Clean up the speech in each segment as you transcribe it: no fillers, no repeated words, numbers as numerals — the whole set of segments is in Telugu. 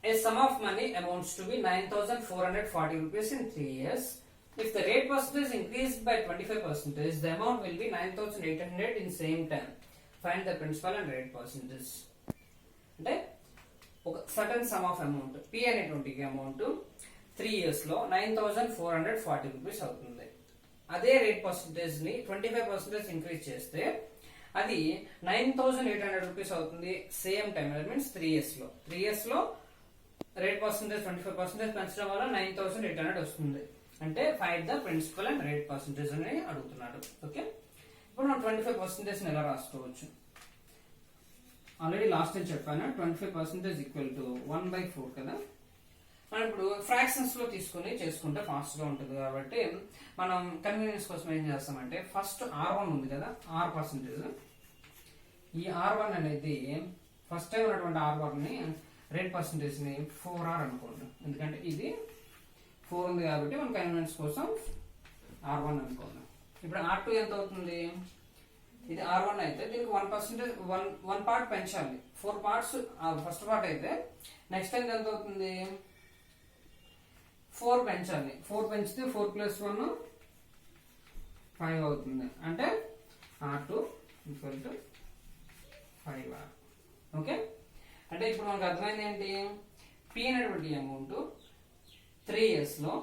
A sum of money amounts to be 9,440 rupees in 3 years. If the rate percentage increased by 25%, the amount will be 9,800 in same time. Find the principal and rate percentage. అంటే ఒక certain some of amount P అనేటువంటి అమౌంట్ 3 years లో 9,440 రూపీస్ అవుతుంది. అదే రేట్ పర్సంటేజ్ ని 25% ఇంక్రీజ్ చేస్తే అది 9,800 రూపీస్ అవుతుంది same time. That means 3 years లో 3 years లో రేట్ పర్సంటేజ్ 25% పెంచడం వల్ల 9,800 వస్తుంది. అంటే find the principal and rate percentage అని అడుగుతున్నాడు. ఓకే, ఇప్పుడు మనం 25% ఎలా రాసుకోవచ్చు? ఆల్రెడీ లాస్ట్ టైం చెప్పాను 25% ఈక్వల్ టు 1/4 కదా. మనం ఇప్పుడు ఫ్రాక్షన్స్ లో తీసుకుని చేసుకుంటే ఫాస్ట్ గా ఉంటుంది కాబట్టి మనం కన్వీనియన్స్ కోసం ఏం చేస్తామంటే ఫస్ట్ R1 ఉంది కదా, R పర్సంటేజ్. ఈ R1 అనేది ఫస్ట్ టైం ఉన్నటువంటి R1 ని రేట్ పర్సంటేజ్ ని 4R అనుకోండి. ఎందుకంటే ఇది 4 ఉంది కాబట్టి మన కన్వీనియన్స్ కోసం R1 అనుకోండి. ఇప్పుడు R2 ఎంత అవుతుంది? ఇది R1 అయితే దీనికి 1% 1 పార్ట్ పెంచాలి. 4 పార్ట్స్ ఫస్ట్ పార్ట్ అయితే నెక్స్ట్ టైం ఎంత అవుతుంది? 4 పెంచాలి. 4 పెంచితే 4 + 1 5 అవుతుంది. అంటే R2 = 5R. ఓకే, అంటే ఇప్పుడు మనకు అర్థమైంది ఏంటి? పి అనేటువంటి అమౌంట్ 3 years లో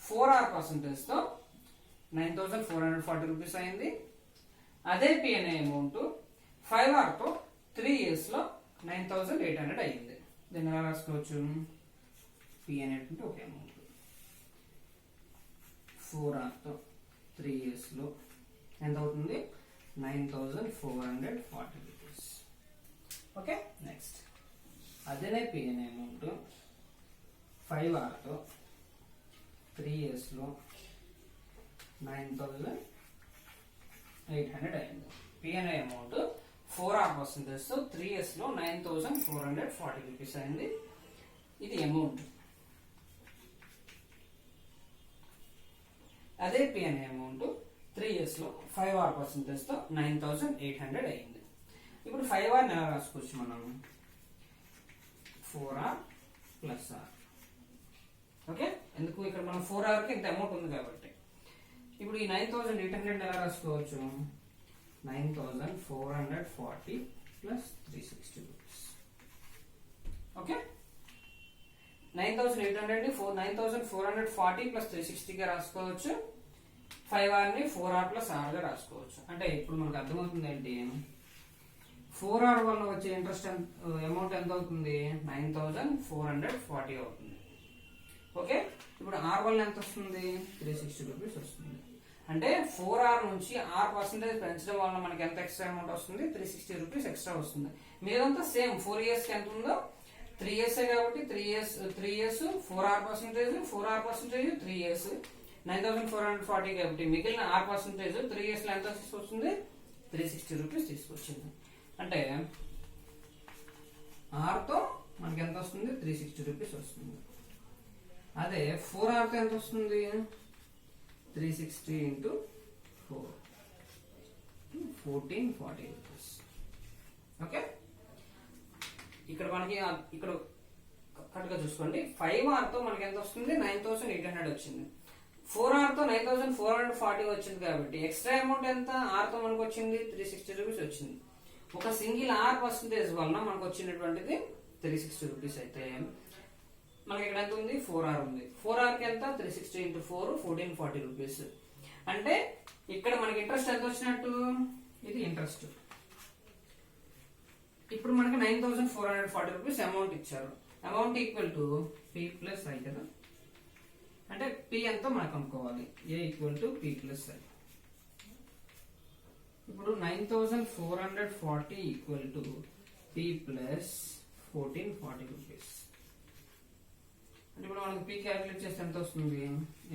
4R పర్సంటేజ్ తో 9,440 రూపీస్ అయింది. అదే పి అనే అమౌంట్ 5R తో 3 years లో 9,800 అయింది. దీన్ని ఎలా రాసుకోవచ్చు? పి అనేటువంటి ఒక అమౌంట్ 4R తో 3 years లో ఎంత అవుతుంది? 9,440 రూపీస్. ఓకే, నెక్స్ట్ అదేనే పి అనే అమౌంట్ 5R తో 3 years లో 9,800 అయింది. పి అనే అమౌంట్ 4R పర్సంటేజ్ తో 3 years లో 9,440 రూపీస్ అయింది. ఇది అమౌంట్. అదే పి అనే అమౌంట్ 3 years లో 5R పర్సంటేజ్ తో 9,800 అయింది. ఇప్పుడు 5R ఎలా రాసుకోవచ్చు మనం? 4R + R. ఓకే, ఎందుకు? ఇక్కడ మనం 4R కి ఇంత అమౌంట్ ఉంది కాబట్టి. ఇప్పుడు ఈ 9,800 ఎలా రాసుకోవచ్చు? 9,440 + 360 రూపీస్. ఓకే, 9,800 ని 9,440 + 360 గా రాసుకోవచ్చు. 5R ని 4R + R గా రాసుకోవచ్చు. అంటే ఇప్పుడు మనకు అర్థమవుతుంది ఏంటి? 4R వల్ల వచ్చే ఇంట్రెస్ట్ అమౌంట్ ఎంత అవుతుంది? 9,440 అవుతుంది. ఓకే, ఇప్పుడు R వల్ల ఎంత వస్తుంది? 360 రూపీస్ వస్తుంది. అంటే 4R నుంచి R పర్సంటేజ్ పెంచడం వల్ల మనకి ఎంత ఎక్స్ట్రా అమౌంట్ వస్తుంది? 360 రూపీస్ ఎక్స్ట్రా వస్తుంది. మీదంతా సేమ్ 4 years కి ఎంత ఉందో 3 years కాబట్టి 3 years 4R పర్సంటేజ్ 3 years 9,440 కాబట్టి మిగిలిన R పర్సంటేజ్ 3 years లో ఎంత తీసుకొస్తుంది? 360 రూపీస్ తీసుకొచ్చింది. అంటే R తో మనకి ఎంత వస్తుంది? 360 రూపీస్ వస్తుంది. అదే 4R తో ఎంత వస్తుంది? 360 × 4 1440 రూపీస్. ఓకే, ఇక్కడ మనకి ఇక్కడ కరెక్ట్ గా చూసుకోండి. 5R తో మనకి ఎంత వస్తుంది? 9,800 వచ్చింది. 4R తో 9,440 వచ్చింది కాబట్టి ఎక్స్ట్రా అమౌంట్ ఎంత? R తో మనకు వచ్చింది 360 రూపీస్ వచ్చింది. ఒక సింగిల్ R పర్సంటేజ్ వలన మనకు వచ్చినటువంటిది 360 రూపీస్ అయితే మనకి ఇక్కడ ఎంత ఉంది? 4R ఉంది. 4R కి ఎంత? 360 × 4 1440 రూపీస్. అంటే ఇక్కడ మనకి ఇంట్రెస్ట్ ఎంత వచ్చినట్టు? ఇది ఇంట్రెస్ట్. ఇప్పుడు మనకి 9,440 రూపీస్ అమౌంట్ ఇచ్చారు. Amount equal to P + I కదా. అంటే P ఎంతో మనకు అనుకోవాలి. A = P + I. ఇప్పుడు 9,440 = P + 1440 రూపీస్. అంటే ఇప్పుడు మనకు P క్యాలిక్యులేట్ చేస్తే ఎంత వస్తుంది?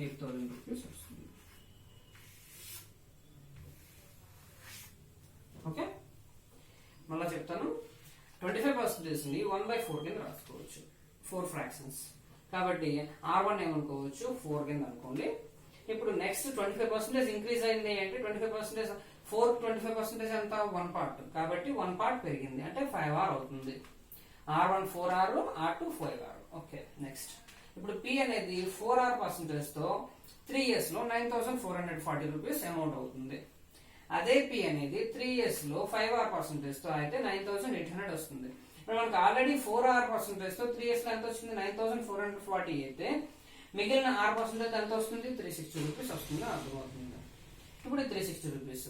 8,000 రూపీస్ వస్తుంది. ఓకే, మళ్ళా చెప్తాను. 25% ని 1/4 కింద రాసుకోవచ్చు. 4 ఫ్రాక్షన్స్ కాబట్టి R1 ఏమనుకోవచ్చు? 4 కింద అనుకోండి. ఇప్పుడు నెక్స్ట్ 25% ఇంక్రీజ్ అయింది అంటే 25% 4 25% ఎంత? 1 పార్ట్ కాబట్టి 1 పార్ట్ పెరిగింది అంటే 5R అవుతుంది. R1 4R, R2 5R. Okay, next ఇప్పుడు P అనేది 4R పర్సెంటేజ్ తో 3 years లో 9440 రూపీస్ అమౌంట్ అవుతుంది. అదే P అనేది 3 years లో 5R పర్సెంటేజ్ తో అయితే 9800 వస్తుంది. ఇప్పుడు మనకు ఆల్రెడీ 4R పర్సెంటేజ్ తో 3 years లో ఎంత వచ్చింది, 9440 అయితే మిగిలిన R పర్సెంటేజ్ ఎంత వస్తుంది, 360 రూపీస్ వస్తుంది. అర్థమవుతుంది. ఇప్పుడు 360 రూపీస్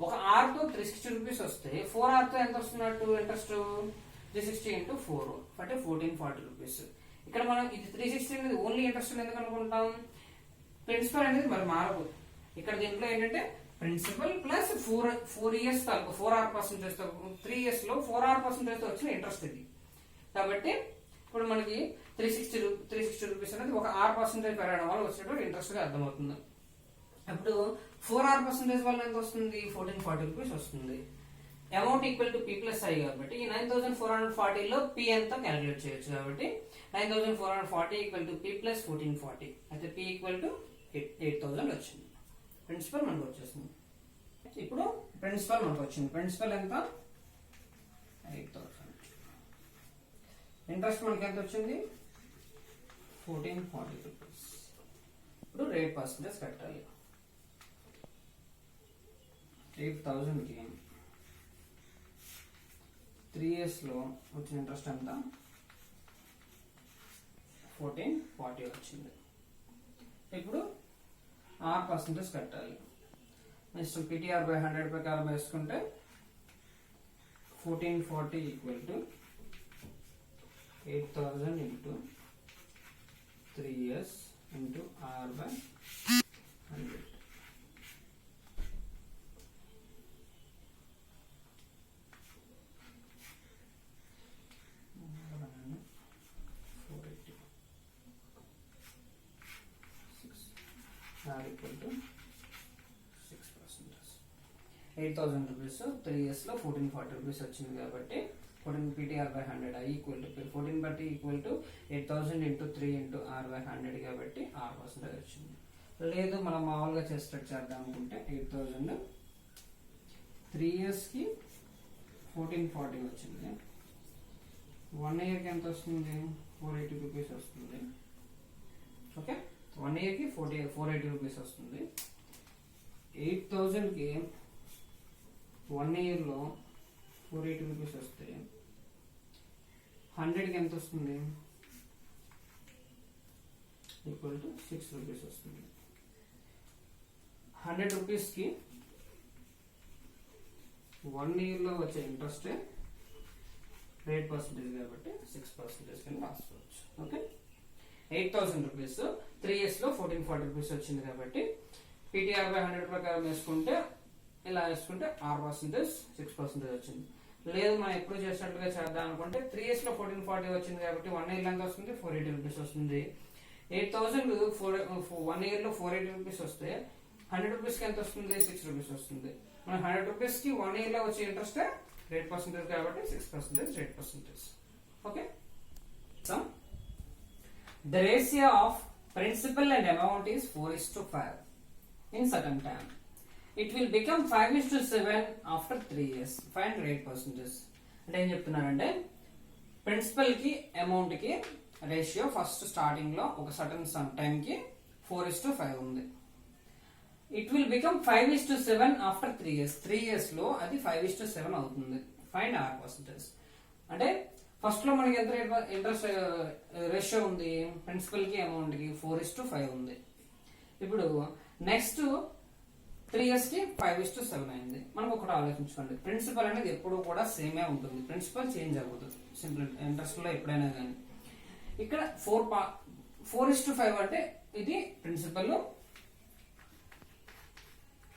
ఒక R తో 360 రూపీస్ వస్తే 4R తో ఎంత వస్తున్నట్టు ఇంట్రెస్ట్, 360 into 4 అంటే 1440 రూపీస్. ఇక్కడ మనం ఇది 360 అనేది ఓన్లీ ఇంట్రెస్ట్ ఎందుకు అనుకుంటాం, ప్రిన్సిపల్ అనేది మరి మారదు. ఇక్కడ దీంట్లో ఏంటంటే ప్రిన్సిపల్ ప్లస్ 4 years తాలూకు 4R పర్సెంటేజ్ తో 3 years లో 4R పర్సెంటేజ్ తో వచ్చిన ఇంట్రెస్ట్ ఇది. కాబట్టి ఇప్పుడు మనకి 360 రూపీస్ అనేది ఒక R పర్సెంటేజ్ పెరగడం వల్ల వచ్చినటువంటి ఇంట్రెస్ట్ గా అర్థమవుతుంది. అప్పుడు 4R పర్సెంటేజ్ వల్ల ఎంత వస్తుంది, 1440 రూపీస్ వస్తుంది. Amount equal to P plus I కాబట్టి ఈ 9440 లో P ఎంత క్యాలిక్యులేట్ చేయొచ్చు. కాబట్టి 9440 ఈక్వల్ టు P ప్లస్ 1440 అయితే P ఈక్వల్ టు 8000 వచ్చింది. ప్రిన్సిపల్ మనకు వచ్చేసింది. ఇప్పుడు ప్రిన్సిపల్ మనకు వచ్చింది. ప్రిన్సిపల్ ఎంత, 8000. ఇంట్రెస్ట్ మనకి ఎంత వచ్చింది, 1440 రూపీస్. ఇప్పుడు రేట్ పర్సెంటేజ్ కట్టాలి. 8000 కి 3 years లో వచ్చిన ఇంట్రెస్ట్ ఎంత, 1440 వచ్చింది. ఇప్పుడు R పర్సెంటేజ్ కట్టాలి. నెక్స్ట్ PTR బై 100 ప్రకారం వేసుకుంటే 1440 equal to 8000 into 3 years into R by 100. equal to 6%. 8000 rupees 3 years లో 1440 రూపీస్ వచ్చింది కాబట్టి 14 PTR by 100 I equal to 1440 equal to 8000 into 3 into R by 100 కాబట్టి R పర్సెంటేజ్ వచ్చింది. లేదు మనం మామూలుగా చేసేటట్టు చేద్దాం అనుకుంటే 8000 3 years కి 1440 వచ్చింది. 1 year కి ఎంత వస్తుంది, 480 రూపీస్ వస్తుంది. ఓకే, 1 year కి 480 రూపీస్ వస్తుంది. 8000 కి 1 year లో 480 రూపీస్ వస్తే 100 కి ఎంత వస్తుంది, ఈక్వల్ టు 6 రూపీస్ వస్తుంది. 100 రూపీస్ కి 1 year లో వచ్చే ఇంట్రెస్ట్ రేట్ పర్సెంటేజ్ కాబట్టి 6% కింద రాసుకోవచ్చు. ఓకే, 8000 రూపీస్ 3 years లో 1440 రూపీస్ వచ్చింది కాబట్టి PTR by 100 ప్రకారం వేసుకుంటే ఇలా వేసుకుంటే R పర్సెంటేజ్ 6% వచ్చింది. లేదు మనం ఎప్పుడు చేసినట్టుగా చేద్దాం అనుకుంటే 3 years లో 1440 వచ్చింది కాబట్టి 1 year ఎంత వస్తుంది, 480 రూపీస్ వస్తుంది. 8000 1 year లో 480 రూపీస్ వస్తే 100 రూపీస్ కి ఎంత వస్తుంది, 6 రూపీస్ వస్తుంది. మన 100 రూపీస్ కి 1 year లో వచ్చే ఇంట్రెస్ట్ రేట్ పర్సెంటేజ్ కాబట్టి 6% rate percentage. Okay, the ratio of principal and amount is 4:5 in certain time. It will become 5:7 after 3 years. Find rate percentage. అంటే ఏం చెప్తున్నానంటే ప్రిన్సిపల్ కి అమౌంట్ కి రేషియో ఫస్ట్ స్టార్టింగ్ లో ఒక సర్టన్ టైం కి 4:5 ఉంది. It will become 5:7 after 3 years. 3 years లో అది 5:7 అవుతుంది. Find R percentage. అంటే ఫస్ట్ లో మనకి ఎంత ఇంట్రెస్ట్ రేషియో ఉంది, ప్రిన్సిపల్ కి అమౌంట్ కి 4:5 ఉంది. ఇప్పుడు నెక్స్ట్ 3 years కి 5:7 అయింది. మనం ఒకటి ఆలోచించుకోండి, ప్రిన్సిపల్ అనేది ఎప్పుడు కూడా సేమే ఉంటుంది, ప్రిన్సిపల్ చేంజ్ అవ్వదు. సింపుల్ ఇంట్రెస్ట్ లో ఎప్పుడైనా కానీ ఇక్కడ 4:5 అంటే ఇది ప్రిన్సిపల్,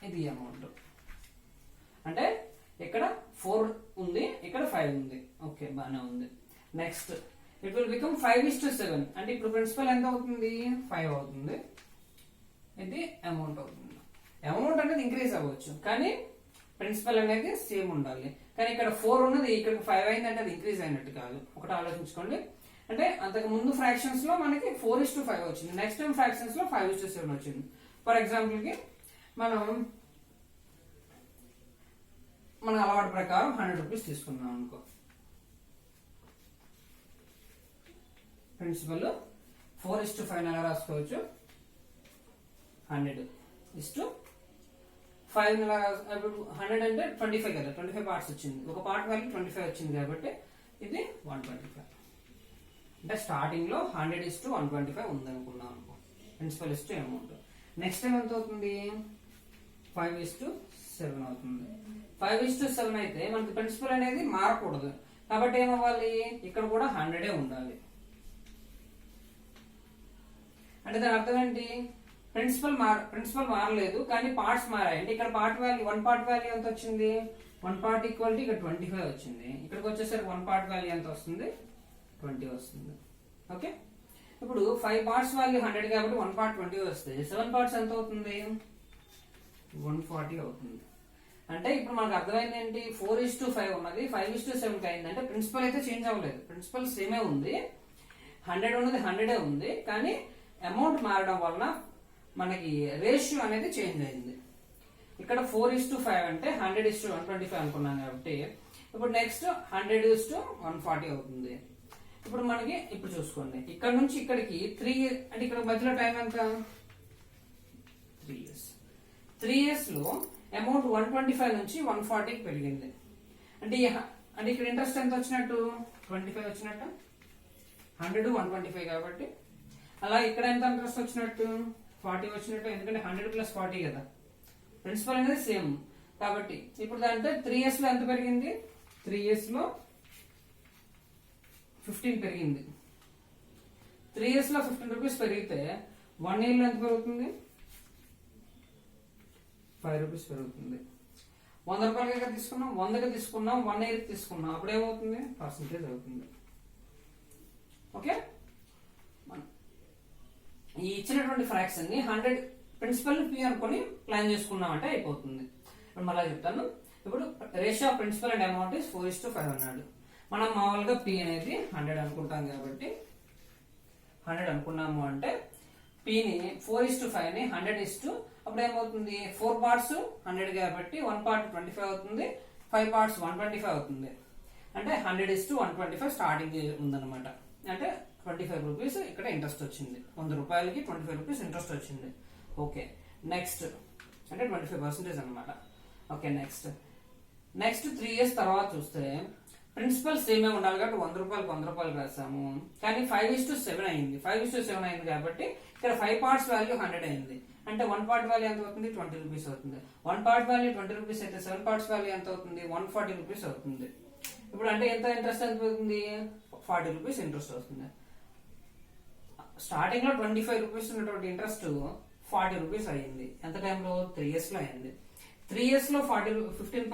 ఇది అమౌంట్. అంటే ఇక్కడ 4 ఉంది, ఇక్కడ 5 ఉంది. ఓకే, బాగానే ఉంది. నెక్స్ట్ ఇట్ విల్ బికమ్ 5:7 అంటే ఇప్పుడు ప్రిన్సిపల్ ఎంత అవుతుంది, 5 అవుతుంది. ఇది అమౌంట్ అవుతుంది. అమౌంట్ అనేది ఇంక్రీజ్ అవ్వచ్చు కానీ ప్రిన్సిపల్ అనేది సేమ్ ఉండాలి. కానీ ఇక్కడ 4 ఉన్నది ఇక్కడ 5 అయింది అంటే అది ఇంక్రీజ్ అయినట్టు కాదు. ఒకటి ఆలోచించుకోండి. అంటే అంతకు ముందు ఫ్రాక్షన్స్ లో మనకి 4:5 వచ్చింది, నెక్స్ట్ టైం ఫ్రాక్షన్స్ లో 5:7 వచ్చింది. ఫర్ ఎగ్జాంపుల్ కి మన అలవాటు ప్రకారం 100 రూపీస్ తీసుకున్నాం అనుకో. ప్రిన్సిపల్ 4:5 ఎలా రాసుకోవచ్చు, 100:5 ఇప్పుడు 100 అంటే 25 కదా, 25 పార్ట్స్ వచ్చింది, ఒక పార్ట్ వాల్యూ 25 వచ్చింది కాబట్టి ఇది 125. అంటే స్టార్టింగ్ లో 100:125 ఉంది అనుకున్నాం అనుకో, ప్రిన్సిపల్ ఇస్తూ అమౌంట్. నెక్స్ట్ టైం ఎంత అవుతుంది, 5:7 అవుతుంది. 5:7 అయితే మనకి ప్రిన్సిపల్ అనేది మారకూడదు కాబట్టి ఏమవ్వాలి, ఇక్కడ కూడా 100 ఉండాలి. అంటే దాని అర్థం ఏంటి, ప్రిన్సిపల్ మారలేదు కానీ పార్ట్స్ మారాయి. అంటే ఇక్కడ పార్ట్ వాల్యూ, 1 పార్ట్ వాల్యూ ఎంత వచ్చింది, 1 పార్ట్ ఈక్వాలిటీ ఇక్కడ 25 వచ్చింది. ఇక్కడికి వచ్చేసరికి 1 పార్ట్ వాల్యూ ఎంత వస్తుంది, 20 వస్తుంది. ఓకే, ఇప్పుడు 5 పార్ట్స్ వాల్యూ 100 కాబట్టి 1 పార్ట్ 20 వస్తే 7 పార్ట్స్ ఎంత అవుతుంది, 140 అవుతుంది. అంటే ఇప్పుడు మనకు అర్థమైంది ఏంటి, 4:5 ఉన్నది 5:7 అయింది. అంటే ప్రిన్సిపల్ అయితే చేంజ్ అవ్వలేదు, ప్రిన్సిపల్ సేమే ఉంది, 100 ఉన్నది 100 ఉంది, కానీ అమౌంట్ మారడం వలన మనకి రేషియో అనేది చేంజ్ అయింది. ఇక్కడ 4:5 అంటే 100:125 అనుకున్నాం కాబట్టి ఇప్పుడు నెక్స్ట్ 100:140 అవుతుంది. ఇప్పుడు మనకి ఇప్పుడు చూసుకోండి, ఇక్కడ నుంచి ఇక్కడికి 3 అంటే ఇక్కడ మధ్యలో టైం ఎంత, 3 years. 3 years లో అమౌంట్ 125 నుంచి 140కి పెరిగింది. అంటే ఇక్కడ ఇంట్రెస్ట్ ఎంత వచ్చినట్టు, 25 వచ్చినట్టు, 100 125 కాబట్టి. అలా ఇక్కడ ఎంత ఇంట్రెస్ట్ వచ్చినట్టు, 40 వచ్చినట్టు, ఎందుకంటే 100 + 40 కదా, ప్రిన్సిపల్ అనేది సేమ్ కాబట్టి. ఇప్పుడు దాంట్లో 3 years లో ఎంత పెరిగింది, 3 years లో 15 పెరిగింది. 3 years లో 15 రూపీస్ పెరిగితే 1 year లో ఎంత పెరుగుతుంది, 5 రూపీస్ పెరుగుతుంది. 100 రూపాయలకి తీసుకున్నాం, 100కి తీసుకున్నాం, 1 year తీసుకున్నాం, అప్పుడు ఏమవుతుంది, పర్సంటేజ్ అవుతుంది. ఓకే, ఈ ఇచ్చినటువంటి ఫ్రాక్షన్ ని 100 ప్రిన్సిపల్ పి అనుకొని ప్లాన్ చేసుకున్నాం అంటే అయిపోతుంది. ఇప్పుడు మళ్ళీ చెప్తాను. ఇప్పుడు ratio of principal and amount is 4:5 అన్నాడు. మనం మామూలుగా పి అనేది 100 అనుకుంటాం కాబట్టి 100 అనుకున్నాము అంటే పిని 4:5 ని 100 అప్పుడు ఏమవుతుంది, 4 పార్ట్స్ 100 కాబట్టి 1 పార్ట్ 25 అవుతుంది, 5 పార్ట్స్ 125 అవుతుంది. అంటే 100:125 స్టార్టింగ్ ఉందన్నమాట. అంటే 25 రూపీస్ ఇక్కడ ఇంట్రెస్ట్ వచ్చింది, 100 రూపాయలకి 25 రూపీస్ ఇంట్రెస్ట్ వచ్చింది. ఓకే, నెక్స్ట్ అంటే 25% అనమాట. ఓకే, నెక్స్ట్ 3 years తర్వాత చూస్తే ప్రిన్సిపల్ సేమే ఉండాలి కాబట్టి 100 రూపాయలకు 100 రూపాయలు రాసాము, కానీ 5:7 అయింది. 5:7 అయింది కాబట్టి ఇక్కడ 5 పార్ట్స్ వాల్యూ 100 అయింది. అంటే 1 పార్ట్ వాల్యూ ఎంత అవుతుంది, 20 రూపీస్ అవుతుంది. 1 పార్ట్ వాల్యూ 20 రూపీస్ అయితే 7 పార్ట్స్ వాల్యూ ఎంత అవుతుంది, 140 రూపీస్ అవుతుంది. ఇప్పుడు అంటే ఎంత ఇంట్రెస్ట్ ఎంత అవుతుంది, 40 రూపీస్ ఇంట్రెస్ట్ వస్తుంది. స్టార్టింగ్ లో 25 రూపీస్ ఉన్నటువంటి ఇంట్రెస్ట్ 40 రూపీస్ అయ్యింది. ఎంత టైంలో, 3 years లో అయింది. 3 years లో 15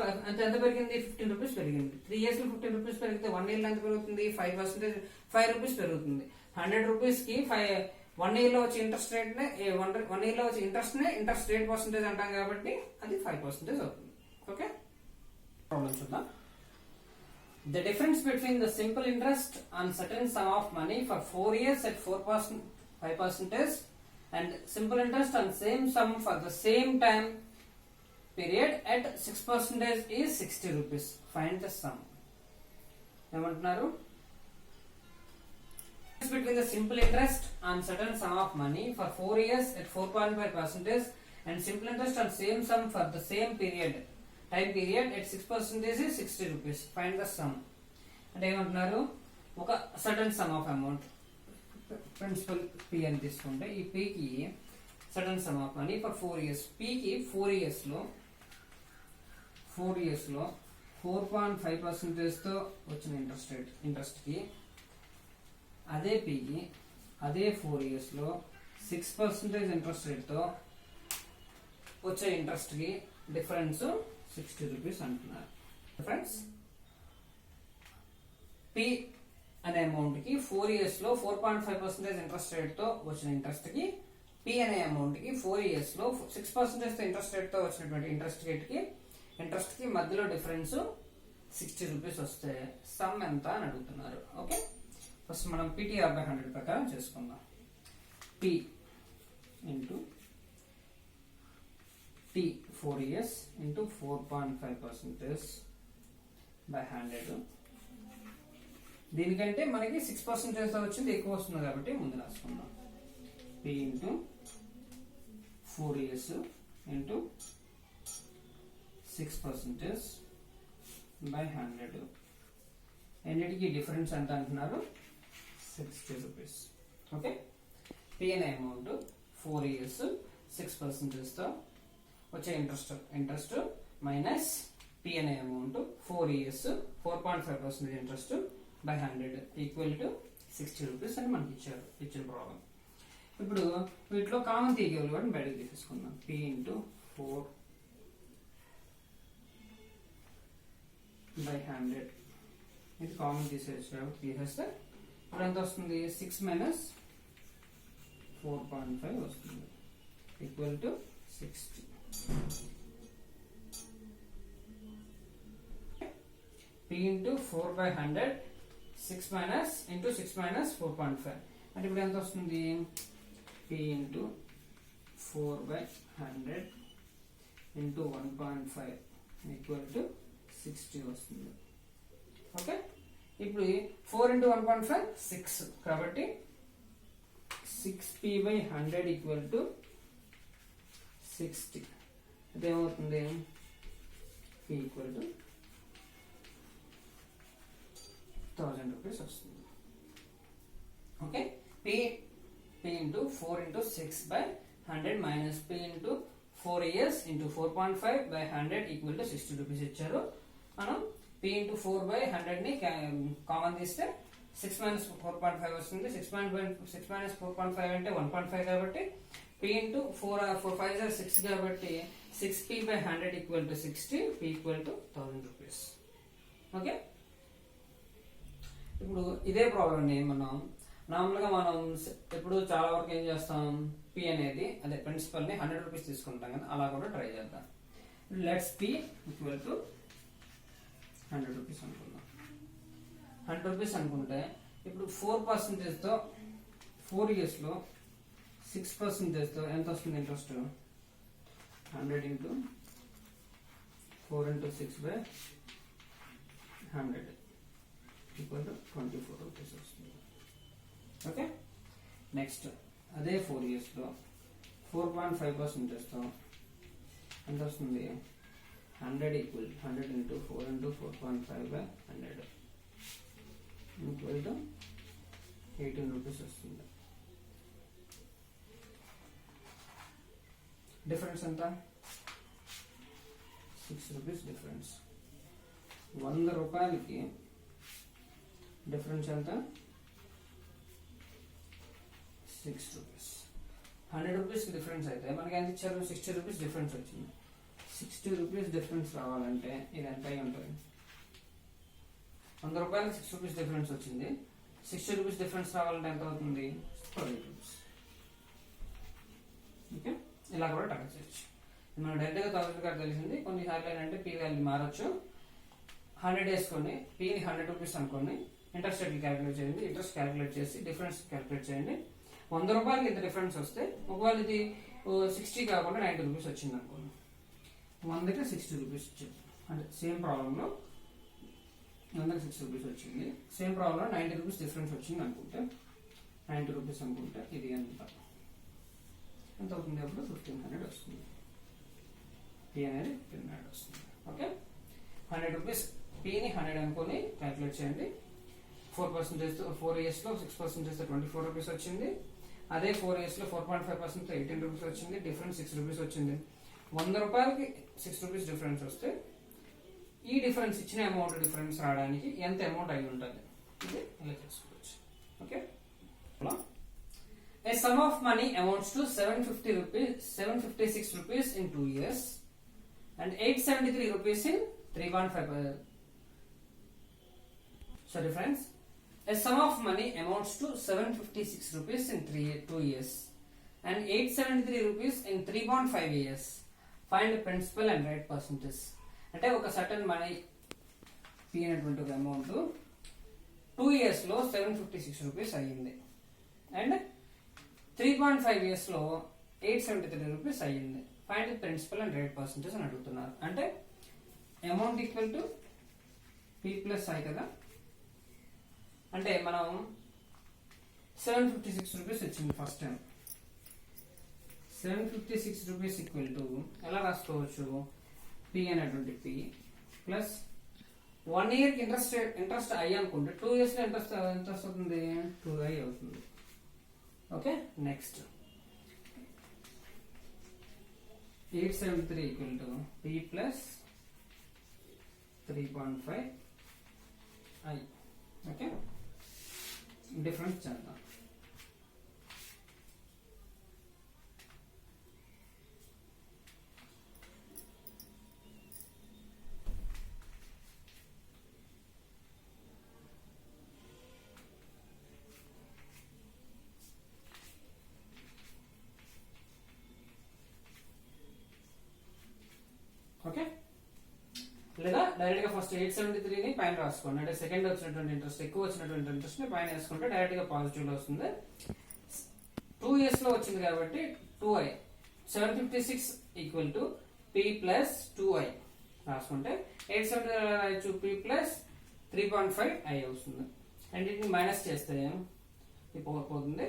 ఎంత పెరిగింది, 15 రూపీస్ పెరిగింది. 3 years లో 15 రూపీస్ పెరిగితే 1 year లో ఎంత పెరుగుతుంది, 5% 5 రూపీస్ పెరుగుతుంది. 100 రూపీస్ కి 1 year లో వచ్చే ఇంట్రెస్ట్ రేట్ నే 1 year లో వచ్చే ఇంట్రెస్ట్ నే ఇంట్రెస్ట్ రేట్ పర్సెంటేజ్ అంటాం కాబట్టి అది 5% అవుతుంది. ఓకే, ప్రాబ్లం చూద్దాం. The difference between the simple interest on certain sum of money for 4 years at 5% and simple interest on same sum for the same time period at 6% is 60 rupees. Find the sum. ఏమంటున్నారు, between the simple interest on certain sum of money for 4 years at 4.5% and simple interest on same sum for the same time period at 6% is 60 rupees. Find the sum. అంటే ఏమంటున్నారు, ఒక sudden sum of amount principal P అని తీసుకుంటే ఈ పికి sudden sum of money for 4 years. పికి 4 years లో 4.5% తో వచ్చిన ఇంట్రెస్ట్ కి అదే పికి అదే 4 years లో 6% ఇంట్రెస్ట్ రేట్ తో వచ్చే ఇంట్రెస్ట్ కి డిఫరెన్స్ 60 రూపీస్ అంటున్నారు. డిఫరెన్స్ పి అనే అమౌంట్ కి 4 years లో 4.5% ఇంట్రెస్ట్ రేట్ తో వచ్చిన ఇంట్రెస్ట్ కి పి అనే అమౌంట్ కి 4 years లో 6% ఇంట్రెస్ట్ రేట్ తో వచ్చినటువంటి ఇంట్రెస్ట్ కి మధ్యలో డిఫరెన్స్ 60 రూపీస్ వస్తే సమ్ ఎంత అని అడుగుతున్నారు. ఓకే, ఫస్ట్ మనం PTR/100 ప్రకారం చేసుకుందాం. P into T 4 years into 4.5% by 100 దీనికంటే మనకి 6% వచ్చింది, ఎక్కువ వస్తుంది కాబట్టి ముందు రాసుకుందాం. P into 4 years into 6% by 100. ఎన్నిటికి డిఫరెన్స్ ఎంత అంటున్నారు? 60 రూపీస్. ఓకే, P అనే అమౌంట్ 4 years 6% తో వచ్చే ఇంట్రెస్ట్ మైనస్ P అనే amount 4 years 4.5% interest by 100 equal to 60 rupees అని మనకి ఇచ్చిన ప్రాబ్లం. ఇప్పుడు వీటిలో కామన్ తీయగలి వాటిని బయటకు తీసేసుకుందాం. P ఇంటూ 4 బై 100 ఇది కామన్ తీసేస్తే ఇప్పుడు ఎంత వస్తుంది? 6 మైనస్ 4.5 వస్తుంది equal to 60. P into 4 by 100 6 minus into 6 minus 4.5 అంటే ఇప్పుడు ఎంత వస్తుంది? P into 4 by 100 into 1.5 equal to 60 వస్తుంది. ఓకే, ఇప్పుడు 4 ఇంటూ 1.5 6 కాబట్టి 6P బై 100 ఈక్వల్ టు 60. అదేమవుతుంది? P ఈక్వల్ టు 1000 రూపీస్ వస్తుంది. Okay, P into 4 into 6 by 100 minus P into 4 years into 4.5 by 100 equal to 60 rupees ఇచ్చారు. మనం P ఇంటూ 4 బై 100 ని కామన్ తీస్తే 6 మైనస్ 4.5 వస్తుంది. 6 మైనస్ 4.5 అంటే 1.5 కాబట్టి P ఇంటూ 4 5 6 కాబట్టి 6P by 100 equal to 60. P equal to 1000 rupees. Okay, ఇప్పుడు ఇదే ప్రాబ్లమ్ని మనం నార్మల్గా ఎప్పుడు చాలా వరకు ఏం చేస్తాం? P అనేది అదే ప్రిన్సిపల్ని 100 రూపీస్ తీసుకుంటాం కదా, అలా కూడా ట్రై చేద్దాం. Let's P equal to 100 rupees అనుకుందాం. 100 రూపీస్ అనుకుంటే ఇప్పుడు 4% తో 4 years లో 6% తో ఎంత వస్తుంది interest? 100 into 4 into 6 by 100 equal to 24 rupees వస్తుంది. ఓకే, నెక్స్ట్ అదే 4 years లో 4.5% తో ఎంత వస్తుంది? 100 equal 100 into 4 into 4.5 by 100 equal to 18 rupees వస్తుంది. డిఫరెన్స్ ఎంత? 6 రూపీస్ డిఫరెన్స్. 100 రూపాయలకి డిఫరెన్స్ ఎంత? 6 రూపీస్. 100 రూపీస్ డిఫరెన్స్ అయితే మనకి ఎంత ఇచ్చారు? 60 రూపీస్ డిఫరెన్స్ వచ్చింది. 60 రూపీస్ డిఫరెన్స్ రావాలంటే ఇది ఎంత అయి ఉంటుంది? 100 రూపాయలకి 6 రూపీస్ డిఫరెన్స్ వచ్చింది. 60 రూపీస్ డిఫరెన్స్ రావాలంటే ఎంత అవుతుంది? 12 రూపీస్. ఓకే, ఇలా కూడా టక్ చేయొచ్చు. మనం డైరెక్ట్గా 1000 కాదు తెలిసింది. కొన్నిసార్లు ఏంటంటే P వాల్యూ మారచ్చు. 100 వేసుకొని Pని 100 రూపీస్ అనుకోండి, ఇంట్రెస్ట్ రేట్లు క్యాలిక్యులేట్ చేయండి. ఇంట్రెస్ట్ క్యాలిక్యులేట్ చేసి డిఫరెన్స్ క్యాలిక్యులేట్ చేయండి. 100 రూపాయలకి ఇంత డిఫరెన్స్ వస్తే ఒకవేళ ఇది 60 కాకుండా 90 రూపీస్ వచ్చింది అనుకోండి, 100కి 60 రూపీస్ వచ్చింది. అంటే సేమ్ ప్రాబ్లంలో 100కి 60 రూపీస్ వచ్చింది. సేమ్ ప్రాబ్లంలో 90 రూపీస్ డిఫరెన్స్ వచ్చింది అనుకుంటే 90 రూపీస్ అనుకుంటే ఇది ఎంత అవుతుంది? అప్పుడు 1500 వస్తుంది. P అనేది 1500 వస్తుంది. ఓకే, 100 రూపీస్ Pని 100 అనుకొని క్యాలిక్యులేట్ చేయండి. 4% 4 years లో 6% 24 రూపీస్ వచ్చింది. అదే 4 years లో 4.5% 18 రూపీస్ వచ్చింది. డిఫరెన్స్ 6 రూపీస్ వచ్చింది. 100 రూపాయలకి 6 రూపీస్ డిఫరెన్స్ వస్తే ఈ డిఫరెన్స్ ఇచ్చిన అమౌంట్ డిఫరెన్స్ రావడానికి ఎంత అమౌంట్ అయి ఉంటుంది? ఇది ఇలా చేసుకోవచ్చు. Okay, a sum of money amounts to 756 rupees in 2 years and 873 rupees in 3.5. Sorry friends, a sum of money amounts to 756 rupees in 2 years and 873 rupees in 3.5 years. Find the principal and rate percentage. అంటే ఒక సర్టన్ మనీ P అనేటువంటి ఒక అమౌంట్ 2 years లో 756 రూపీస్ అయ్యింది అండ్ 3.5 years లో 873 రూపీస్ అయ్యింది. Find the principal and rate percentage అని అడుగుతున్నారు. అంటే amount equal to P plus I కదా, అంటే మనం 756 రూపీస్ వచ్చింది first time. 756 rupees equal to ఎలా రాసుకోవచ్చు, పి అనేటువంటి పి ప్లస్ 1 ఇయర్ కి ఇంట్రెస్ట్ ఐ అనుకుంటే 2 ఇయర్స్ లో ఇంట్రెస్ట్ అవుతుంది 2i అవుతుంది. Okay, next 873 equal to P plus 3.5i. Okay, difference చేద్దాం. ఓకే, లేదా డైరెక్ట్ గా ఫస్ట్ 873 ని పైన రాసుకోండి. అంటే సెకండ్ వచ్చినటువంటి ఇంట్రెస్ట్, ఎక్కువ వచ్చినటువంటి ఇంట్రెస్ట్ ని పైన వేసుకుంటే డైరెక్ట్ గా పాజిటివ్ లో వస్తుంది. 2 ఇయర్స్ లో వచ్చింది కాబట్టి 2i. 756 equal to p plus 2i రాసుకుంటే 873 p ప్లస్ 3.5i అవుతుంది. రెండింటిని మైనస్ చేస్తే పోతుంది.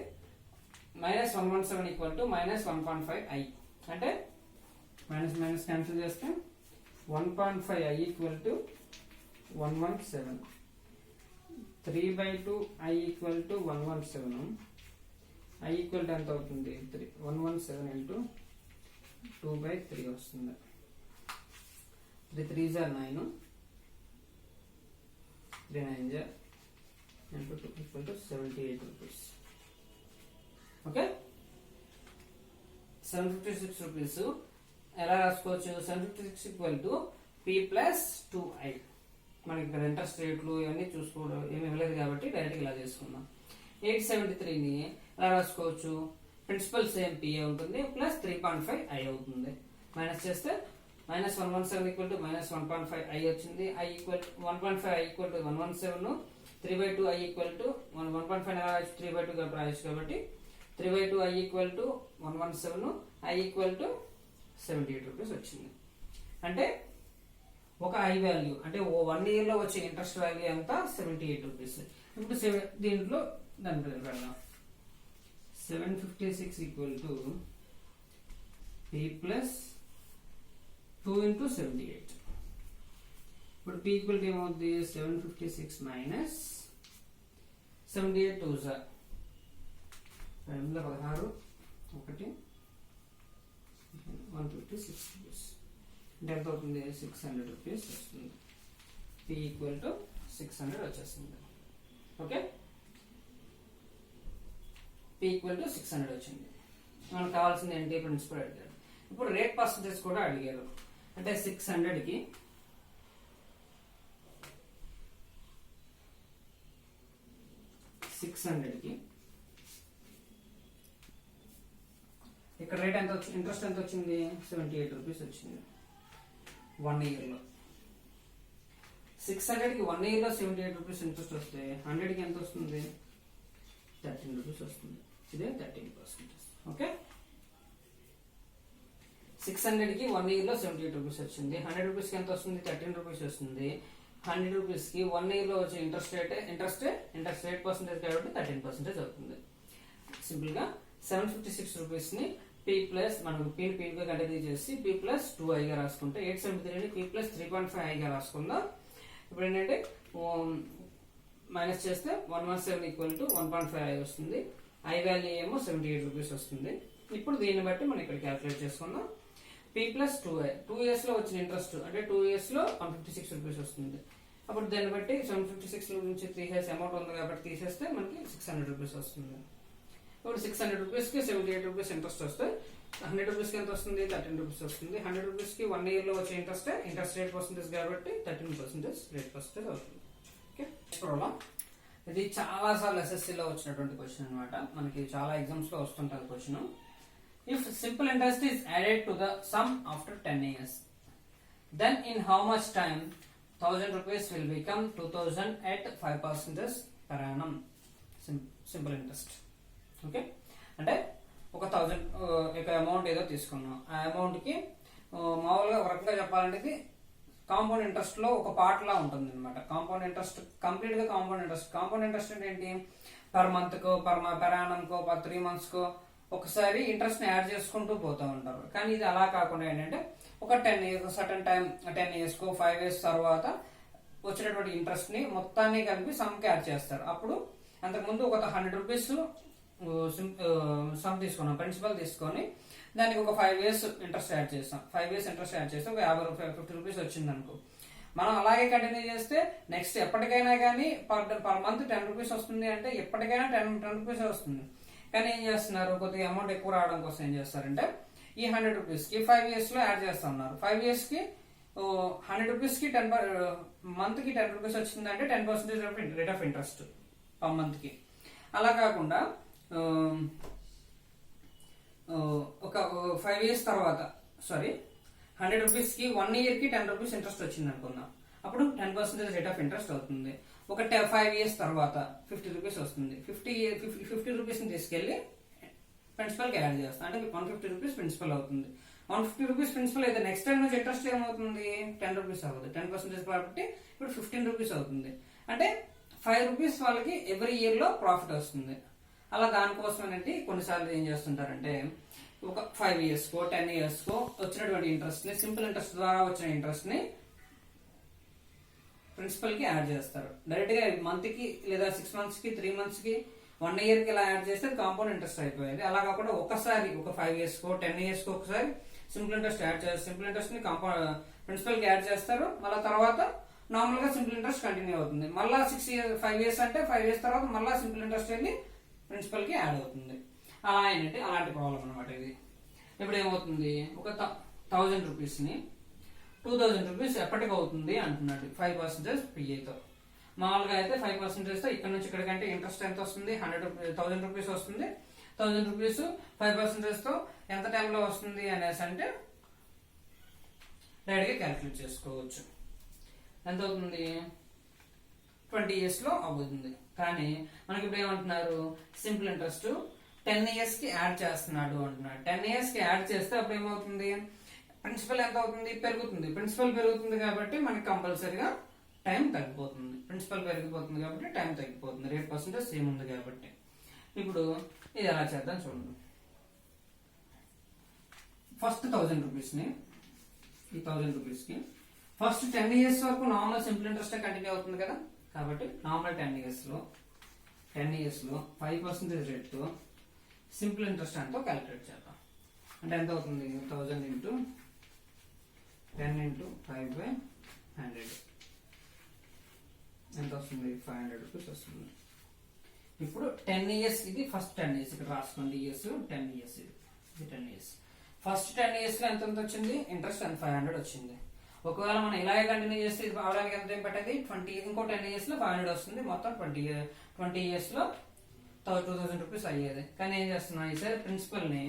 -117 ఈక్వల్ టు -1.5i. అంటే మైనస్ మైనస్ క్యాన్సిల్ చేస్తే 1.5i equal to 117. 3/2i equal to 117. i equal to ఎంత అవుతుంది, 117 ఇంటూ 2/3 వస్తుంది. 3 3s are 9, 3 9s are into 2 equal to 78 rupees. Okay, 756 rupees ఎలా రాసుకోవచ్చు, 756 equal to P plus 2i. మనకి ఇక్కడ ఇంట్రెస్ట్ రేట్లు ఇవన్నీ చూసుకోవడం ఏమి ఇవ్వలేదు కాబట్టి డైరెక్ట్ ఇలా చేసుకుందాం. 873 ని ఎలా రాసుకోవచ్చు, ప్రిన్సిపల్ సేమ్ పి ఉంటుంది ప్లస్ 3.5i అవుతుంది. మైనస్ చేస్తే -117 ఈక్వల్ టు -1.5i వచ్చింది. i equal 1.5i equal to 117. 3/2i equal to 1.5 3/2 గా రాయొచ్చు కాబట్టి 3/2i equal to 117. i equal to 78 rupees వచ్చింది. అంటే ఒక ఐ వాల్యూ అంటే 1 ఇయర్ లో వచ్చే ఇంట్రెస్ట్ వాల్యూ ఎంత, 78 రూపీస్. ఇప్పుడు దీంట్లో దాని పెడదాం. 756 equal to P plus 2 into 78. ఇప్పుడు పి ఈక్వల్ టు ఏమవుతుంది, 756 మైనస్ 78 2 16 1 156 రూపీస్. అంటే ఎంత అవుతుంది, 600 రూపీస్ వస్తుంది. పి ఈక్వల్ టు 600 వచ్చేస్తుంది. ఓకే, పి ఈక్వల్ టు 600 వచ్చింది. మనకు కావాల్సింది ఏంటి, ప్రిన్సిపల్ అడిగారు. ఇప్పుడు రేట్ పర్సంటేజ్ కూడా అడిగారు. అంటే 600 కి ఇక్కడ రేట్ ఎంత వచ్చింది, ఇంట్రెస్ట్ ఎంత వచ్చింది, 78 రూపీస్ వచ్చింది 1 ఇయర్ లో. 600 కి 1 ఇయర్ లో 78 రూపీస్ ఇంట్రెస్ట్ వస్తే 100 కి ఎంత వస్తుంది, 13 రూపీస్ వస్తుంది. ఇదే 13%. ఓకే, 600 కి 1 ఇయర్ లో 78 రూపీస్ వచ్చింది. 100 రూపీస్ కి ఎంత వస్తుంది, 13 రూపీస్ వస్తుంది. 100 రూపీస్ కి 1 ఇయర్ లో వచ్చే ఇంట్రెస్ట్ రేట్ పర్సెంటేజ్ కాబట్టి 13% అవుతుంది. సింపుల్ గా 756 రూపీస్ ని పి ప్లస్ మనకు పి గా కంటిన్యూ చేసి పి ప్లస్ 2i గా రాసుకుంటే 873 ని పి ప్లస్ 3.5i గా రాసుకుందాం. ఇప్పుడు ఏంటంటే మైనస్ చేస్తే 117 ఈక్వల్ టు 1.5i వస్తుంది. ఐ వాల్యూ ఏమో 78 రూపీస్ వస్తుంది. ఇప్పుడు దీన్ని బట్టి మనం ఇక్కడ క్యాల్కులేట్ చేసుకుందాం. పి ప్లస్ 2i 2 ఇయర్స్ లో వచ్చిన ఇంట్రెస్ట్ అంటే 2 ఇయర్స్ లో 156 రూపీస్ వస్తుంది. అప్పుడు దాన్ని బట్టి 756 నుంచి 3 అమౌంట్ ఉంది కాబట్టి తీసేస్తే మనకి 600 రూపీస్ వస్తుంది. ఇప్పుడు 600 రూపీస్ కి 78 రూపీస్ ఇంట్రెస్ట్ వస్తే 100 రూపీస్ కి ఎంత వస్తుంది, 13 రూపీస్ వస్తుంది. 100 రూపీస్ కి 1 ఇయర్ లో వచ్చే ఇంట్రెస్ట్ రేట్ పర్సెంటేజ్ కాబట్టి 13% రేట్ పర్సెంటేజ్ అవుతుంది. ఓకే, ప్రాబ్లం ఇది చాలా సార్లు ఎస్ఎస్సీలో వచ్చినటువంటి క్వశ్చన్ అన్నమాట. మనకి చాలా ఎగ్జామ్స్ లో వస్తుంటుంది question. If simple interest is added to the sum after 10 years, then in how much time 1000 rupees will become 2000 at 5% per annum? Simple interest. Okay, అంటే ఒక 1000 అమౌంట్ ఏదో తీసుకున్నాం. ఆ అమౌంట్ కి మామూలుగా వర్క్ గా చెప్పాలంటే కాంపౌండ్ ఇంట్రెస్ట్ లో ఒక పార్ట్ లా ఉంటుంది అనమాట. కాంపౌండ్ ఇంట్రెస్ట్ కంప్లీట్ గా కాంపౌండ్ ఇంట్రెస్ట్ అంటే ఏంటి, పర్ మంత్ కో పర్ యానం కో 3 months కో ఒకసారి ఇంట్రెస్ట్ ని యాడ్ చేసుకుంటూ పోతూ ఉంటారు. కానీ ఇది అలా కాకుండా ఏంటంటే ఒక 10 years సర్టన్ టైం 10 years కో 5 years తర్వాత వచ్చినటువంటి ఇంట్రెస్ట్ ని మొత్తాన్ని కలిపి సమ్ కి యాడ్ చేస్తారు. అప్పుడు అంతకుముందు ఒక 100 రూపీస్ సమ్ తీసుకున్నాం, ప్రిన్సిపల్ తీసుకొని దానికి ఒక 5 years ఇంట్రెస్ట్ యాడ్ చేస్తాం. 5 years ఇంట్రెస్ట్ యాడ్ చేస్తే ఒక 50 రూపీస్ వచ్చింది అనుకో. మనం అలాగే కంటిన్యూ చేస్తే నెక్స్ట్ ఎప్పటికైనా కానీ పర్ మంత్ 10 రూపీస్ వస్తుంది అంటే ఎప్పటికైనా 10 రూపీస్ వస్తుంది. కానీ ఏం చేస్తున్నారు, కొద్దిగా అమౌంట్ ఎక్కువ రావడం కోసం ఏం చేస్తారంటే ఈ 100 రూపీస్ కి 5 years లో యాడ్ చేస్తా ఉన్నారు. 5 years కి 100 రూపీస్ కి మంత్ కి 10 రూపీస్ వచ్చిందంటే 10% rate of interest per month కి. అలా కాకుండా ఒక 5 years తర్వాత 100 రూపీస్ కి 1 year కి 10 రూపీస్ ఇంట్రెస్ట్ వచ్చింది అనుకుందాం. అప్పుడు 10% రేట్ ఆఫ్ ఇంట్రెస్ట్ అవుతుంది. ఒక 5 years తర్వాత 50 రూపీస్ వస్తుంది. 50 రూపీస్ ని తీసుకెళ్లి ప్రిన్సిపల్ కి యాడ్ చేస్తాం, అంటే 150 రూపీస్ ప్రిన్సిపల్ అవుతుంది. 150 రూపీస్ ప్రిన్సిపల్ అయితే నెక్స్ట్ టైం నుంచి ఇంట్రెస్ట్ ఏమవుతుంది, 10 రూపీస్ అవుతుంది. 10% కాబట్టి ఇప్పుడు 15 రూపీస్ అవుతుంది. అంటే 5 రూపీస్ వాళ్ళకి ఎవ్రీ ఇయర్ లో ప్రాఫిట్ వస్తుంది. అలా దానికోసం ఏంటి కొన్నిసార్లు ఏం చేస్తుంటారంటే ఒక 5 years కో 10 years కో వచ్చినటువంటి ఇంట్రెస్ట్ ని, సింపుల్ ఇంట్రెస్ట్ ద్వారా వచ్చిన ఇంట్రెస్ట్ ని ప్రిన్సిపల్ కి యాడ్ చేస్తారు. డైరెక్ట్ గా మంత్ కి లేదా 6 months కి 3 months కి 1 year కి ఇలా యాడ్ చేస్తే కాంపౌండ్ ఇంట్రెస్ట్ అయిపోయేది. అలా కాకుండా ఒకసారి ఒక 5 years కో 10 years కో ఒకసారి సింపుల్ ఇంట్రెస్ట్ యాడ్ చేస్తారు. సింపుల్ ఇంట్రెస్ట్ ని ప్రిన్సిపల్ కి యాడ్ చేస్తారు. మళ్ళీ తర్వాత నార్మల్ గా సింపుల్ ఇంట్రెస్ట్ కంటిన్యూ అవుతుంది. మళ్ళీ 5 years అంటే 5 years తర్వాత మళ్ళీ సింపుల్ ఇంట్రెస్ట్ వెళ్ళి ప్రిన్సిపల్ కి యాడ్ అవుతుంది. అలా ఏంటంటే అలాంటి ప్రాబ్లం అనమాట ఇది. ఇప్పుడు ఏమవుతుంది, ఒక 1000 రూపీస్ ని 2000 రూపీస్ ఎప్పటికి అవుతుంది అంటున్నాడు 5% పిఏతో. మామూలుగా అయితే 5% తో ఇక్కడ నుంచి ఇక్కడికంటే ఇంట్రెస్ట్ ఎంత వస్తుంది, 1000 రూపీస్ వస్తుంది. 1000 రూపీస్ 5% తో ఎంత టైంలో వస్తుంది అనేసి అంటే డైరెక్ట్ గా క్యాల్కులేట్ చేసుకోవచ్చు. ఎంత అవుతుంది, 20 years లో అవుతుంది. కానీ మనకి ఇప్పుడు ఏమంటున్నారు, సింపుల్ ఇంట్రెస్ట్ 10 years కి యాడ్ చేస్తున్నాడు అంటున్నాడు. 10 years కి యాడ్ చేస్తే అప్పుడు ఏమవుతుంది, ప్రిన్సిపల్ ఎంత అవుతుంది, పెరుగుతుంది. ప్రిన్సిపల్ పెరుగుతుంది కాబట్టి మనకి కంపల్సరీగా టైం తగ్గిపోతుంది. ప్రిన్సిపల్ పెరిగిపోతుంది కాబట్టి టైం తగ్గిపోతుంది. రేట్ పర్సెంటేజ్ సేమ్ ఉంది కాబట్టి. ఇప్పుడు ఇది ఎలా చేద్దాం చూడండి. ఫస్ట్ 1000 రూపీస్ ని, ఈ 1000 రూపీస్ కి ఫస్ట్ 10 years వరకు నార్మల్ సింపుల్ ఇంట్రెస్ట్ కంటిన్యూ అవుతుంది కదా. కాబట్టి నార్మల్ 10 years లో 5% రేట్ తో సింపుల్ ఇంట్రెస్ట్ ఎంతో క్యాలిక్యులేట్ చేద్దాం. అంటే ఎంత అవుతుంది, 1000 into 10 into 5/100 ఎంత వస్తుంది, 500 రూపీస్ వస్తుంది. ఇప్పుడు 10 years ఇది ఫస్ట్ 10 years ఇక్కడ రాసుకోండి. ఇయర్స్ 10 years ఇది 10 years. ఫస్ట్ 10 years లో ఎంత వచ్చింది, ఇంట్రెస్ట్ 500 వచ్చింది. ఒకవేళ మనం ఇలాగే కంటిన్యూ చేస్తే ఇది అవడానికి ఎంత టైం పట్టేది, 20. ఇంకో 10 years లో 500 వస్తుంది. మొత్తం 20 years లో 2000 రూపీస్ అయ్యేది. కానీ ఏం చేస్తున్నాం, ఈసారి ప్రిన్సిపల్ ని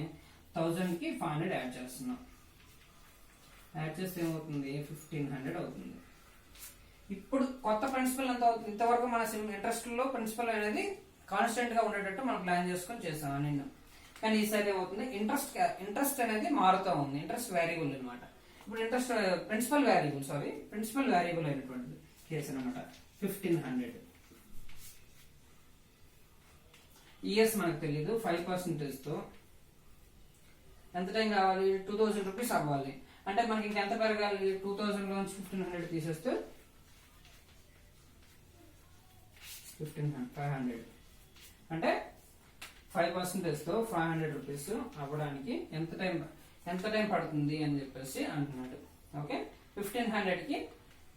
1000 కి 500 యాడ్ చేస్తున్నాం. యాడ్ చేస్తే ఏమవుతుంది, 1500 అవుతుంది. ఇప్పుడు కొత్త ప్రిన్సిపల్ ఎంత అవుతుంది, ఇంతవరకు మన ఇంట్రెస్ట్ లో ప్రిన్సిపల్ అనేది కాన్స్టెంట్ గా ఉండేటట్టు మనం ప్లాన్ చేసుకొని చేస్తాం నేను. కానీ ఈసారి ఏమవుతుంది, ఇంట్రెస్ట్ అనేది మారుతూ ఉంది. ఇంట్రెస్ట్ వేరియబుల్ అనమాట. ఇప్పుడు ఇంట్రెస్ట్ ప్రిన్సిపల్ వేరియబుల్ అయినటువంటిది కేసు అనమాట. 1500 ఇయర్స్ మనకు తెలియదు. 5% తో ఎంత టైం కావాలి, 2000 రూపీస్ అవ్వాలి. అంటే మనకి ఇంకెంత పెరగాలి, 2000 లోంచి 1500 తీసేస్తే 500. అంటే 5% తో 500 రూపీస్ అవ్వడానికి ఎంత టైం పడుతుంది అని చెప్పేసి అంటున్నాడు. ఓకే, 1500 కి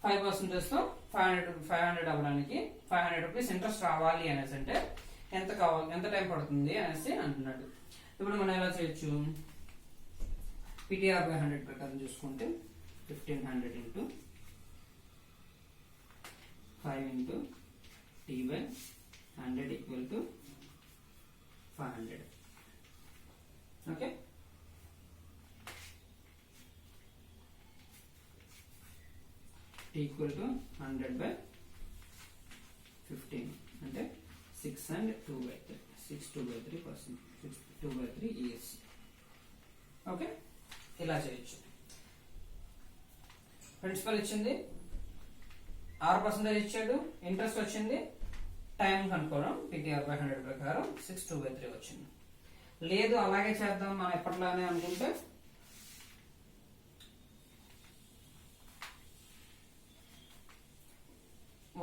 5% తో 500 అవ్వడానికి 500 రూపీస్ ఇంట్రెస్ట్ రావాలి అనేసి అంటే ఎంత టైం పడుతుంది అనేసి అంటున్నాడు. ఇప్పుడు మనం ఎలా చేయొచ్చు, PTR/100 ప్రకారం చూసుకుంటే 1500 into 5 into T/100 equal to 500. Okay, T equal to 100/15 అంటే 6 and 2/3 6/2/3%, 2/3 years. ఓకే, ఇలా చేయొచ్చు. ప్రిన్సిపల్ ఇచ్చింది 6% ఇచ్చాడు, ఇంట్రెస్ట్ వచ్చింది, టైం కనుక్కోవడం PTR/100 ప్రకారం 6/2/3 వచ్చింది. లేదు అలాగే చేద్దాం మనం ఎప్పట్లానే అనుకుంటే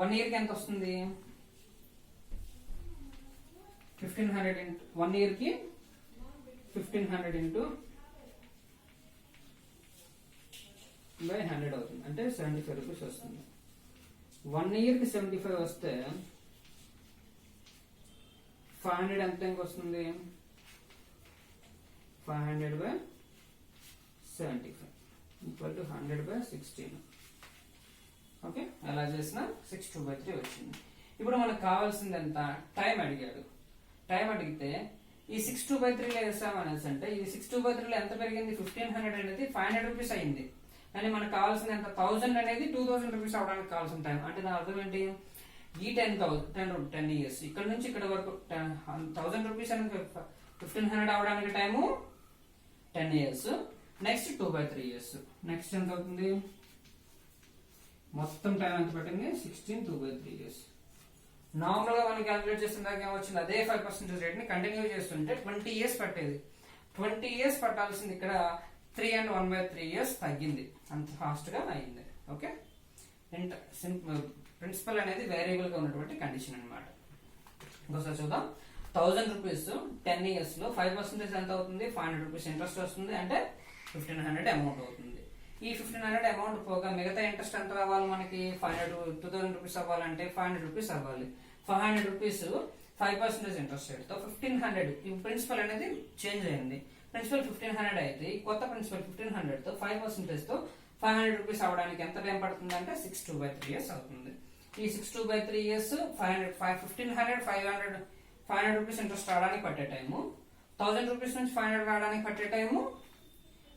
1 year కి ఎంత వస్తుంది? 1500 into 1 year కి 1500 into by 100 అవుతుంది, అంటే 75 రూపీస్ వస్తుంది. 1 year కి 75 వస్తే 500 ఎంత వస్తుంది? 500/75 ఈక్వల్ టు 100/16. ఓకే, ఎలా చేసినా 6/2/3 వచ్చింది. ఇప్పుడు మనకు కావాల్సింది ఎంత? టైం అడిగాడు. టైం అడిగితే ఈ 6/2/3 వేసామనేసి అంటే ఈ 6/2/3 ఎంత పెరిగింది? 1500 అనేది 500 రూపీస్ అయింది. కానీ మనకు కావాల్సింది ఎంత? 1000 అనేది 2000 రూపీస్ అవడానికి కావాల్సిన టైం. అంటే దాని అర్థం ఏంటి? ఈ 10 ఇయర్స్ ఇక్కడ నుంచి ఇక్కడ వరకు 1000 రూపీస్ అనేది 1500 అవడానికి time 10 years. Next 2/3 years. Next ఎంత అవుతుంది? మొత్తం టైం ఎంత పట్టింది? 16 2/3 ఇయర్స్. నార్మల్ గా మనం క్యాలిక్యులేట్ చేసిన దాకా ఏమొచ్చింది? అదే 5% రేట్ ని కంటిన్యూ చేస్తుంటే 20 ఇయర్స్ పట్టేది. 20 ఇయర్స్ పట్టాల్సింది ఇక్కడ 3 and 1/3 ఇయర్స్ తగ్గింది. అంత ఫాస్ట్ గా అయింది. ఓకే, ప్రిన్సిపల్ అనేది వేరియబుల్ గా ఉన్నటువంటి కండిషన్ అన్నమాట. ఇంకోసారి చూద్దాం. 1000 రూపీస్ 10 ఇయర్స్ లో 5% ఎంత అవుతుంది? 500 రూపీస్ ఇంట్రెస్ట్ వస్తుంది, అంటే 1500 అమౌంట్ అవుతుంది. ఈ 1500 అమౌంట్ పోగా మిగతా ఇంట్రెస్ట్ ఎంత రావాలి మనకి? 2000 రూపీస్ అవ్వాలంటే 500 రూపీస్ అవ్వాలి. 500 రూపీస్ 5% ఇంట్రెస్ట్ రేట్ తో 1500. ఈ ప్రిన్సిపల్ అనేది చేంజ్ అయింది. ప్రిన్సిపల్ 1500 అయితే ఈ కొత్త ప్రిన్సిపల్ 1500 తో 5% తో 500 రూపీస్ అవడానికి ఎంత టైం పడుతుంది అంటే 6/2/3 ఇయర్స్ అవుతుంది. ఈ 6/2/3 ఇయర్స్ 500 రూపీస్ ఇంట్రెస్ట్ రావడానికి పట్టే టైము, 1000 రూపీస్ నుంచి 500 రావడానికి పట్టే టైము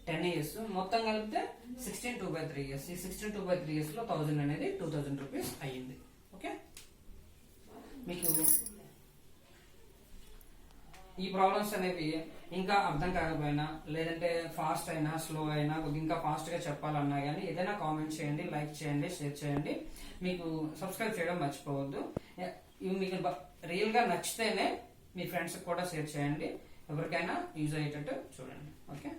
10 ఇయర్స్. మొత్తం కలిపితే 16/2/3 ఇయర్స్. ఈ 16/2/3 ఇయర్స్ లో 1000 అనేది 2000 రూపీస్ అయ్యింది. ఓకే, మీకు ఈ ప్రాబ్లమ్స్ అనేవి ఇంకా అర్థం కాకపోయినా, లేదంటే ఫాస్ట్ అయినా స్లో అయినా ఇంకా ఫాస్ట్ గా చెప్పాలన్నా కానీ ఏదైనా కామెంట్ చేయండి, లైక్ చేయండి, షేర్ చేయండి. మీకు సబ్స్క్రైబ్ చేయడం మర్చిపోవద్దు. ఇవి మీకు రియల్ గా నచ్చితేనే మీ ఫ్రెండ్స్ కూడా షేర్ చేయండి. ఎవరికైనా యూజ్ అయ్యేటట్టు చూడండి. ఓకే.